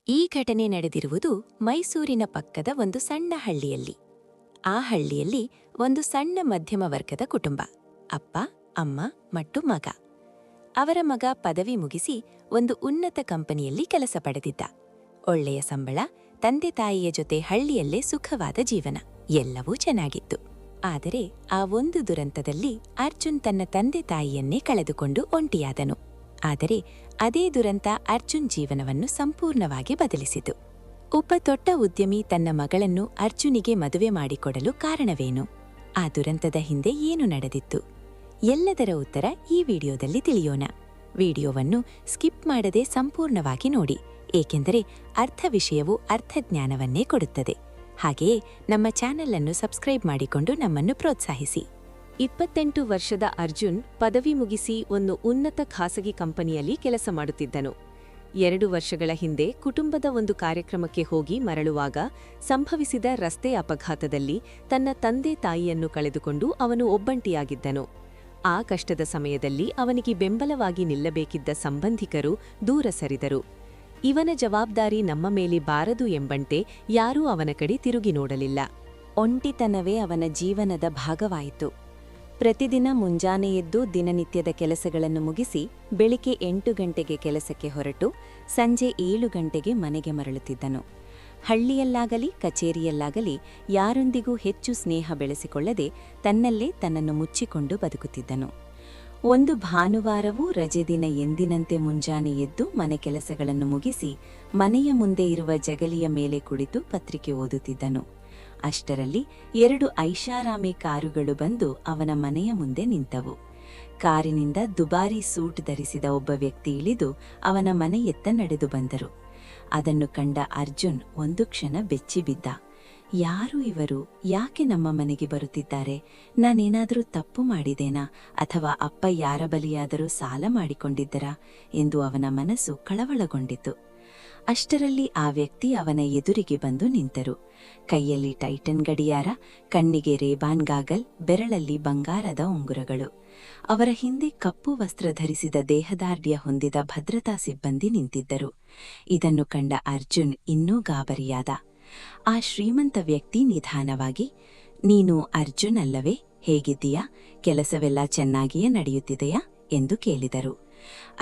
ಈ ಘಟನೆ ನಡೆದಿರುವುದು ಮೈಸೂರಿನ ಪಕ್ಕದ ಒಂದು ಸಣ್ಣ ಹಳ್ಳಿಯಲ್ಲಿ. ಆ ಹಳ್ಳಿಯಲ್ಲಿ ಒಂದು ಸಣ್ಣ ಮಧ್ಯಮ ವರ್ಗದ ಕುಟುಂಬ. ಅಪ್ಪ, ಅಮ್ಮ ಮತ್ತು ಮಗ. ಅವರ ಮಗ ಪದವಿ ಮುಗಿಸಿ ಒಂದು ಉನ್ನತ ಕಂಪನಿಯಲ್ಲಿ ಕೆಲಸ ಪಡೆದಿದ್ದ. ಒಳ್ಳೆಯ ಸಂಬಳ, ತಂದೆ ತಾಯಿಯ ಜೊತೆ ಹಳ್ಳಿಯಲ್ಲೇ ಸುಖವಾದ ಜೀವನ, ಎಲ್ಲವೂ ಚೆನ್ನಾಗಿತ್ತು. ಆದರೆ ಆ ಒಂದು ದುರಂತದಲ್ಲಿ ಅರ್ಜುನ್ ತನ್ನ ತಂದೆ ತಾಯಿಯನ್ನೇ ಕಳೆದುಕೊಂಡು ಒಂಟಿಯಾದನು. ಆದರೆ ಅದೇ ದುರಂತ ಅರ್ಜುನ್ ಜೀವನವನ್ನು ಸಂಪೂರ್ಣವಾಗಿ ಬದಲಿಸಿತು. ಒಬ್ಬ ದೊಡ್ಡ ಉದ್ಯಮಿ ತನ್ನ ಮಗಳನ್ನು ಅರ್ಜುನಿಗೆ ಮದುವೆ ಮಾಡಿಕೊಡಲು ಕಾರಣವೇನು? ಆ ದುರಂತದ ಹಿಂದೆ ಏನು ನಡೆದಿತ್ತು? ಎಲ್ಲದರ ಉತ್ತರ ಈ ವಿಡಿಯೋದಲ್ಲಿ ತಿಳಿಯೋಣ. ವಿಡಿಯೋವನ್ನು ಸ್ಕಿಪ್ ಮಾಡದೆ ಸಂಪೂರ್ಣವಾಗಿ ನೋಡಿ, ಏಕೆಂದರೆ ಅರ್ಥ ವಿಷಯವು ಅರ್ಥಜ್ಞಾನವನ್ನೇ ಕೊಡುತ್ತದೆ. ಹಾಗೆಯೇ ನಮ್ಮ ಚಾನೆಲ್ ಅನ್ನು ಸಬ್ಸ್ಕ್ರೈಬ್ ಮಾಡಿಕೊಂಡು ನಮ್ಮನ್ನು ಪ್ರೋತ್ಸಾಹಿಸಿ. 28 ವರ್ಷದ ಅರ್ಜುನ್ ಪದವಿ ಮುಗಿಸಿ ಒಂದು ಉನ್ನತ ಖಾಸಗಿ ಕಂಪನಿಯಲ್ಲಿ ಕೆಲಸ ಮಾಡುತ್ತಿದ್ದನು. 2 ವರ್ಷಗಳ ಹಿಂದೆ ಕುಟುಂಬದ ಒಂದು ಕಾರ್ಯಕ್ರಮಕ್ಕೆ ಹೋಗಿ ಮರಳುವಾಗ ಸಂಭವಿಸಿದ ರಸ್ತೆ ಅಪಘಾತದಲ್ಲಿ ತನ್ನ ತಂದೆ ತಾಯಿಯನ್ನು ಕಳೆದುಕೊಂಡು ಅವನು ಒಬ್ಬಂಟಿಯಾಗಿದ್ದನು. ಆ ಕಷ್ಟದ ಸಮಯದಲ್ಲಿ ಅವನಿಗೆ ಬೆಂಬಲವಾಗಿ ನಿಲ್ಲಬೇಕಿದ್ದ ಸಂಬಂಧಿಕರು ದೂರ ಸರಿದರು. ಇವನ ಜವಾಬ್ದಾರಿ ನಮ್ಮ ಮೇಲೆ ಬಾರದು ಎಂಬಂತೆ ಯಾರೂ ಅವನ ಕಡೆ ತಿರುಗಿ ನೋಡಲಿಲ್ಲ. ಒಂಟಿತನವೇ ಅವನ ಜೀವನದ ಭಾಗವಾಯಿತು. ಪ್ರತಿದಿನ ಮುಂಜಾನೆ ಎದ್ದು ದಿನನಿತ್ಯದ ಕೆಲಸಗಳನ್ನು ಮುಗಿಸಿ ಬೆಳಿಗ್ಗೆ 8 ಗಂಟೆಗೆ ಕೆಲಸಕ್ಕೆ ಹೊರಟು ಸಂಜೆ 7 ಗಂಟೆಗೆ ಮನೆಗೆ ಮರಳುತ್ತಿದ್ದನು. ಹಳ್ಳಿಯಲ್ಲಾಗಲಿ ಕಚೇರಿಯಲ್ಲಾಗಲಿ ಯಾರೊಂದಿಗೂ ಹೆಚ್ಚು ಸ್ನೇಹ ಬೆಳೆಸಿಕೊಳ್ಳದೆ ತನ್ನಲ್ಲೇ ತನ್ನನ್ನು ಮುಚ್ಚಿಕೊಂಡು ಬದುಕುತ್ತಿದ್ದನು. ಒಂದು ಭಾನುವಾರವೂ ರಜೆ ದಿನ ಎಂದಿನಂತೆ ಮುಂಜಾನೆ ಎದ್ದು ಮನೆ ಕೆಲಸಗಳನ್ನು ಮುಗಿಸಿ ಮನೆಯ ಮುಂದೆ ಇರುವ ಜಗಲಿಯ ಮೇಲೆ ಕುಳಿತು ಪತ್ರಿಕೆ ಓದುತ್ತಿದ್ದನು. ಅಷ್ಟರಲ್ಲಿ 2 ಐಷಾರಾಮಿ ಕಾರುಗಳು ಬಂದು ಅವನ ಮನೆಯ ಮುಂದೆ ನಿಂತವು. ಕಾರಿನಿಂದ ದುಬಾರಿ ಸೂಟ್ ಧರಿಸಿದ ಒಬ್ಬ ವ್ಯಕ್ತಿ ಇಳಿದು ಅವನ ಮನೆಯತ್ತ ನಡೆದು ಬಂದರು. ಅದನ್ನು ಕಂಡ ಅರ್ಜುನ್ ಒಂದು ಕ್ಷಣ ಬೆಚ್ಚಿಬಿದ್ದ. ಯಾರು ಇವರು? ಯಾಕೆ ನಮ್ಮ ಮನೆಗೆ ಬರುತ್ತಿದ್ದಾರೆ? ನಾನೇನಾದರೂ ತಪ್ಪು ಮಾಡಿದೇನಾ? ಅಥವಾ ಅಪ್ಪ ಯಾರ ಬಲಿಯಾದರೂ ಸಾಲ ಮಾಡಿಕೊಂಡಿದ್ದರಾ ಎಂದು ಅವನ ಮನಸ್ಸು ಕಳವಳಗೊಂಡಿತು. ಅಷ್ಟರಲ್ಲಿ ಆ ವ್ಯಕ್ತಿ ಅವನ ಎದುರಿಗೆ ಬಂದು ನಿಂತರು. ಕೈಯಲ್ಲಿ ಟೈಟನ್ ಗಡಿಯಾರ, ಕಣ್ಣಿಗೆ ರೇಬಾನ್ ಗಾಗಲ್, ಬೆರಳಲ್ಲಿ ಬಂಗಾರದ ಉಂಗುರಗಳು. ಅವರ ಹಿಂದೆ ಕಪ್ಪು ವಸ್ತ್ರ ಧರಿಸಿದ ದೇಹದಾರ್ಢ್ಯ ಹೊಂದಿದ ಭದ್ರತಾ ಸಿಬ್ಬಂದಿ ನಿಂತಿದ್ದರು. ಇದನ್ನು ಕಂಡ ಅರ್ಜುನ್ ಇನ್ನೂ ಗಾಬರಿಯಾದ. ಆ ಶ್ರೀಮಂತ ವ್ಯಕ್ತಿ ನಿಧಾನವಾಗಿ, ನೀನು ಅರ್ಜುನ್ ಅಲ್ಲವೇ? ಹೇಗಿದ್ದೀಯಾ? ಕೆಲಸವೆಲ್ಲ ಚೆನ್ನಾಗಿಯೇ ನಡೆಯುತ್ತಿದೆಯಾ ಎಂದು ಕೇಳಿದರು.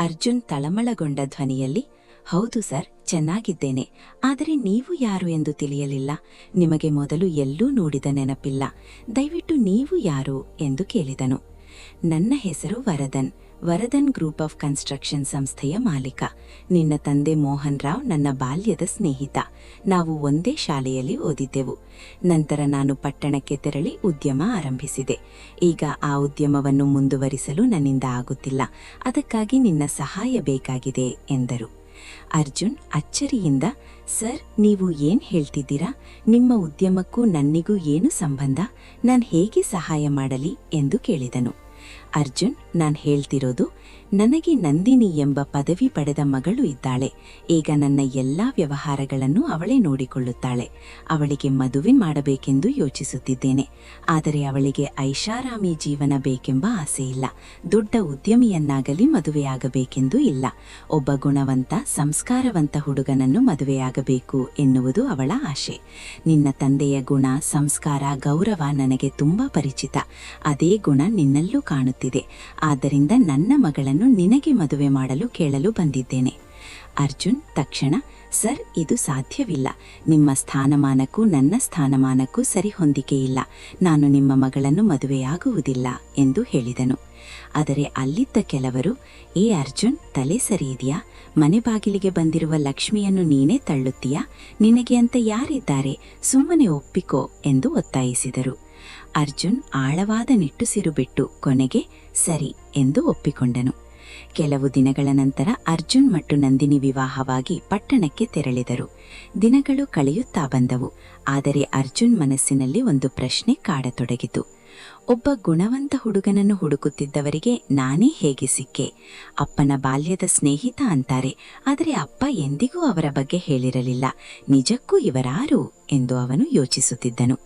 ಅರ್ಜುನ್ ತಳಮಳಗೊಂಡ ಧ್ವನಿಯಲ್ಲಿ, ಹೌದು ಸರ್, ಚೆನ್ನಾಗಿದ್ದೇನೆ. ಆದರೆ ನೀವು ಯಾರು ಎಂದು ತಿಳಿಯಲಿಲ್ಲ. ನಿಮಗೆ ಮೊದಲು ಎಲ್ಲೂ ನೋಡಿದ ನೆನಪಿಲ್ಲ. ದಯವಿಟ್ಟು ನೀವು ಯಾರು ಎಂದು ಕೇಳಿದನು. ನನ್ನ ಹೆಸರು ವರದನ್. ವರದನ್ ಗ್ರೂಪ್ ಆಫ್ ಕನ್ಸ್ಟ್ರಕ್ಷನ್ ಸಂಸ್ಥೆಯ ಮಾಲೀಕ. ನಿನ್ನ ತಂದೆ ಮೋಹನ್ ರಾವ್ ನನ್ನ ಬಾಲ್ಯದ ಸ್ನೇಹಿತ. ನಾವು ಒಂದೇ ಶಾಲೆಯಲ್ಲಿ ಓದಿದ್ದೆವು. ನಂತರ ನಾನು ಪಟ್ಟಣಕ್ಕೆ ತೆರಳಿ ಉದ್ಯಮ ಆರಂಭಿಸಿದೆ. ಈಗ ಆ ಉದ್ಯಮವನ್ನು ಮುಂದುವರಿಸಲು ನನ್ನಿಂದ ಆಗುತ್ತಿಲ್ಲ. ಅದಕ್ಕಾಗಿ ನಿನ್ನ ಸಹಾಯ ಬೇಕಾಗಿದೆ ಎಂದರು. ಅರ್ಜುನ್ ಅಚ್ಚರಿಯಿಂದ, ಸರ್, ನೀವು ಏನ್ ಹೇಳ್ತಿದ್ದೀರಾ? ನಿಮ್ಮ ಉದ್ಯಮಕ್ಕೂ ನನ್ನಿಗೂ ಏನು ಸಂಬಂಧ? ನಾನು ಹೇಗೆ ಸಹಾಯ ಮಾಡಲಿ ಎಂದು ಕೇಳಿದನು. ಅರ್ಜುನ್, ನಾನು ಹೇಳ್ತಿರೋದು, ನನಗೆ ನಂದಿನಿ ಎಂಬ ಪದವಿ ಪಡೆದ ಮಗಳು ಇದ್ದಾಳೆ. ಈಗ ನನ್ನ ಎಲ್ಲಾ ವ್ಯವಹಾರಗಳನ್ನು ಅವಳೇ ನೋಡಿಕೊಳ್ಳುತ್ತಾಳೆ. ಅವಳಿಗೆ ಮದುವೆ ಮಾಡಬೇಕೆಂದು ಯೋಚಿಸುತ್ತಿದ್ದೇನೆ. ಆದರೆ ಅವಳಿಗೆ ಐಷಾರಾಮಿ ಜೀವನ ಬೇಕೆಂಬ ಆಸೆ ಇಲ್ಲ. ದೊಡ್ಡ ಉದ್ಯಮಿಯನ್ನಾಗಲಿ ಮದುವೆಯಾಗಬೇಕೆಂದು ಇಲ್ಲ. ಒಬ್ಬ ಗುಣವಂತ, ಸಂಸ್ಕಾರವಂತ ಹುಡುಗನನ್ನು ಮದುವೆಯಾಗಬೇಕು ಎನ್ನುವುದು ಅವಳ ಆಶೆ. ನಿನ್ನ ತಂದೆಯ ಗುಣ, ಸಂಸ್ಕಾರ, ಗೌರವ ನನಗೆ ತುಂಬಾ ಪರಿಚಿತ. ಅದೇ ಗುಣ ನಿನ್ನಲ್ಲೂ ಕಾಣುತ್ತಿದೆ. ಆದ್ದರಿಂದ ನನ್ನ ಮಗಳನ್ನು ನಿನಗೆ ಮದುವೆ ಮಾಡಲು ಕೇಳಲು ಬಂದಿದ್ದೇನೆ. ಅರ್ಜುನ್ ತಕ್ಷಣ, ಸರ್, ಇದು ಸಾಧ್ಯವಿಲ್ಲ. ನಿಮ್ಮ ಸ್ಥಾನಮಾನಕ್ಕೂ ನನ್ನ ಸ್ಥಾನಮಾನಕ್ಕೂ ಸರಿ ಹೊಂದಿಕೆಯಿಲ್ಲ. ನಾನು ನಿಮ್ಮ ಮಗಳನ್ನು ಮದುವೆಯಾಗುವುದಿಲ್ಲ ಎಂದು ಹೇಳಿದನು. ಆದರೆ ಅಲ್ಲಿದ್ದ ಕೆಲವರು, ಅರ್ಜುನ್, ತಲೆ ಸರಿ ಇದೆಯಾ? ಮನೆ ಬಾಗಿಲಿಗೆ ಬಂದಿರುವ ಲಕ್ಷ್ಮಿಯನ್ನು ನೀನೇ ತಳ್ಳುತ್ತೀಯಾ? ನಿನಗೆ ಅಂತ ಯಾರಿದ್ದಾರೆ? ಸುಮ್ಮನೆ ಒಪ್ಪಿಕೋ ಎಂದು ಒತ್ತಾಯಿಸಿದರು. ಅರ್ಜುನ್ ಆಳವಾದ ನಿಟ್ಟುಸಿರು ಬಿಟ್ಟು ಕೊನೆಗೆ ಸರಿ ಎಂದು ಒಪ್ಪಿಕೊಂಡನು. ಕೆಲವು ದಿನಗಳ ನಂತರ ಅರ್ಜುನ್ ಮತ್ತು ನಂದಿನಿ ವಿವಾಹವಾಗಿ ಪಟ್ಟಣಕ್ಕೆ ತೆರಳಿದರು. ದಿನಗಳು ಕಳೆಯುತ್ತಾ ಬಂದವು. ಆದರೆ ಅರ್ಜುನ್ ಮನಸ್ಸಿನಲ್ಲಿ ಒಂದು ಪ್ರಶ್ನೆ ಕಾಡತೊಡಗಿತು. ಒಬ್ಬ ಗುಣವಂತ ಹುಡುಗನನ್ನು ಹುಡುಕುತ್ತಿದ್ದವರಿಗೆ ನಾನೇ ಹೇಗೆ ಸಿಕ್ಕೆ? ಅಪ್ಪನ ಬಾಲ್ಯದ ಸ್ನೇಹಿತ ಅಂತಾರೆ, ಆದರೆ ಅಪ್ಪ ಎಂದಿಗೂ ಅವರ ಬಗ್ಗೆ ಹೇಳಿರಲಿಲ್ಲ. ನಿಜಕ್ಕೂ ಇವರಾರು ಎಂದು ಅವನು ಯೋಚಿಸುತ್ತಿದ್ದನು.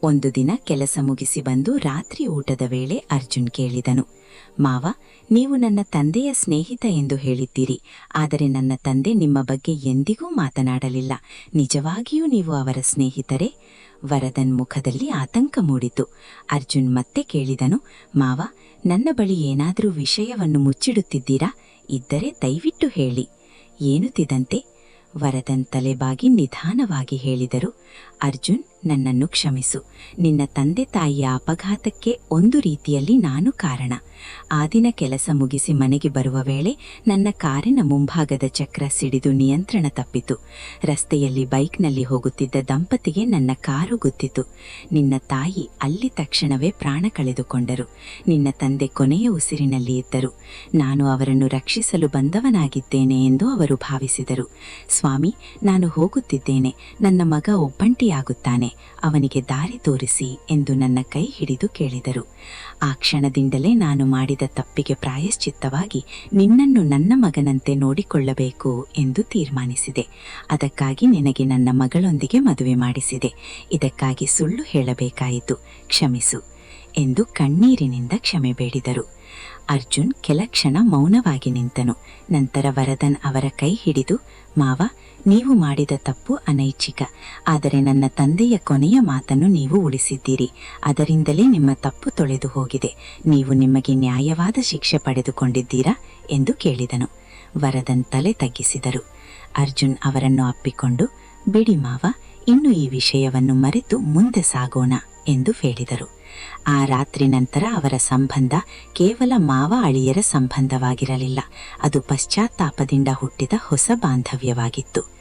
ಒಂದು ದಿನ ಕೆಲಸ ಮುಗಿಸಿ ಬಂದು ರಾತ್ರಿ ಊಟದ ವೇಳೆ ಅರ್ಜುನ್ ಕೇಳಿದನು, ಮಾವ, ನೀವು ನನ್ನ ತಂದೆಯ ಸ್ನೇಹಿತ ಎಂದು ಹೇಳಿದ್ದೀರಿ, ಆದರೆ ನನ್ನ ತಂದೆ ನಿಮ್ಮ ಬಗ್ಗೆ ಎಂದಿಗೂ ಮಾತನಾಡಲಿಲ್ಲ. ನಿಜವಾಗಿಯೂ ನೀವು ಅವರ ಸ್ನೇಹಿತರೇ? ವರದನ್ ಮುಖದಲ್ಲಿ ಆತಂಕ ಮೂಡಿತು. ಅರ್ಜುನ್ ಮತ್ತೆ ಕೇಳಿದನು, ಮಾವ, ನನ್ನ ಬಳಿ ಏನಾದರೂ ವಿಷಯವನ್ನು ಮುಚ್ಚಿಡುತ್ತಿದ್ದೀರಾ? ಇದ್ದರೆ ದಯವಿಟ್ಟು ಹೇಳಿ. ಏನುತ್ತಿದಂತೆ? ವರದನ್ ತಲೆಬಾಗಿ ನಿಧಾನವಾಗಿ ಹೇಳಿದರು, ಅರ್ಜುನ್, ನನ್ನನ್ನು ಕ್ಷಮಿಸು. ನಿನ್ನ ತಂದೆ ತಾಯಿಯ ಅಪಘಾತಕ್ಕೆ ಒಂದು ರೀತಿಯಲ್ಲಿ ನಾನು ಕಾರಣ. ಆ ದಿನ ಕೆಲಸ ಮುಗಿಸಿ ಮನೆಗೆ ಬರುವ ವೇಳೆ ನನ್ನ ಕಾರಿನ ಮುಂಭಾಗದ ಚಕ್ರ ಸಿಡಿದು ನಿಯಂತ್ರಣ ತಪ್ಪಿತು. ರಸ್ತೆಯಲ್ಲಿ ಬೈಕ್ನಲ್ಲಿ ಹೋಗುತ್ತಿದ್ದ ದಂಪತಿಗೆ ನನ್ನ ಕಾರು ಗುದ್ದಿತು. ನಿನ್ನ ತಾಯಿ ಅಲ್ಲಿ ತಕ್ಷಣವೇ ಪ್ರಾಣ ಕಳೆದುಕೊಂಡರು. ನಿನ್ನ ತಂದೆ ಕೊನೆಯ ಉಸಿರಿನಲ್ಲಿ ಇದ್ದರು. ನಾನು ಅವರನ್ನು ರಕ್ಷಿಸಲು ಬಂದವನಾಗಿದ್ದೇನೆ ಎಂದು ಅವರು ಭಾವಿಸಿದರು. ಸ್ವಾಮಿ, ನಾನು ಹೋಗುತ್ತಿದ್ದೇನೆ. ನನ್ನ ಮಗ ಒಬ್ಬಂಟಿಯಾಗುತ್ತಾನೆ, ಅವನಿಗೆ ದಾರಿ ತೋರಿಸಿ ಎಂದು ನನ್ನ ಕೈ ಹಿಡಿದು ಕೇಳಿದರು. ಆ ಕ್ಷಣದಿಂದಲೇ ನಾನು ಮಾಡಿದ ತಪ್ಪಿಗೆ ಪ್ರಾಯಶ್ಚಿತ್ತವಾಗಿ ನಿನ್ನನ್ನು ನನ್ನ ಮಗನಂತೆ ನೋಡಿಕೊಳ್ಳಬೇಕು ಎಂದು ತೀರ್ಮಾನಿಸಿದೆ. ಅದಕ್ಕಾಗಿ ನಿನಗೆ ನನ್ನ ಮಗಳೊಂದಿಗೆ ಮದುವೆ ಮಾಡಿಸಿದೆ. ಇದಕ್ಕಾಗಿ ಸುಳ್ಳು ಹೇಳಬೇಕಾಯಿತು, ಕ್ಷಮಿಸು ಎಂದು ಕಣ್ಣೀರಿನಿಂದ ಕ್ಷಮೆ ಬೇಡಿದರು. ಅರ್ಜುನ್ ಕೆಲ ಕ್ಷಣ ಮೌನವಾಗಿ ನಿಂತನು. ನಂತರ ವರದನ್ ಅವರ ಕೈ ಹಿಡಿದು, ಮಾವ, ನೀವು ಮಾಡಿದ ತಪ್ಪು ಅನೈಚ್ಛಿಕ, ಆದರೆ ನನ್ನ ತಂದೆಯ ಕೊನೆಯ ಮಾತನ್ನು ನೀವು ಉಳಿಸಿದ್ದೀರಿ. ಅದರಿಂದಲೇ ನಿಮ್ಮ ತಪ್ಪು ತೊಳೆದು ಹೋಗಿದೆ. ನೀವು ನಿಮಗೆ ನ್ಯಾಯವಾದ ಶಿಕ್ಷೆ ಪಡೆದುಕೊಂಡಿದ್ದೀರಾ ಎಂದು ಕೇಳಿದನು. ವರದನ್ ತಲೆ ತಗ್ಗಿಸಿದರು. ಅರ್ಜುನ್ ಅವರನ್ನು ಅಪ್ಪಿಕೊಂಡು, ಬಿಡಿ ಮಾವ, ಇನ್ನು ಈ ವಿಷಯವನ್ನು ಮರೆತು ಮುಂದೆ ಸಾಗೋಣ ಎಂದು ಹೇಳಿದರು. ಆ ರಾತ್ರಿ ನಂತರ ಅವರ ಸಂಬಂಧ ಕೇವಲ ಮಾವ ಅಳಿಯರ ಸಂಬಂಧವಾಗಿರಲಿಲ್ಲ. ಅದು ಪಶ್ಚಾತ್ತಾಪದಿಂದ ಹುಟ್ಟಿದ ಹೊಸ ಬಾಂಧವ್ಯವಾಗಿತ್ತು.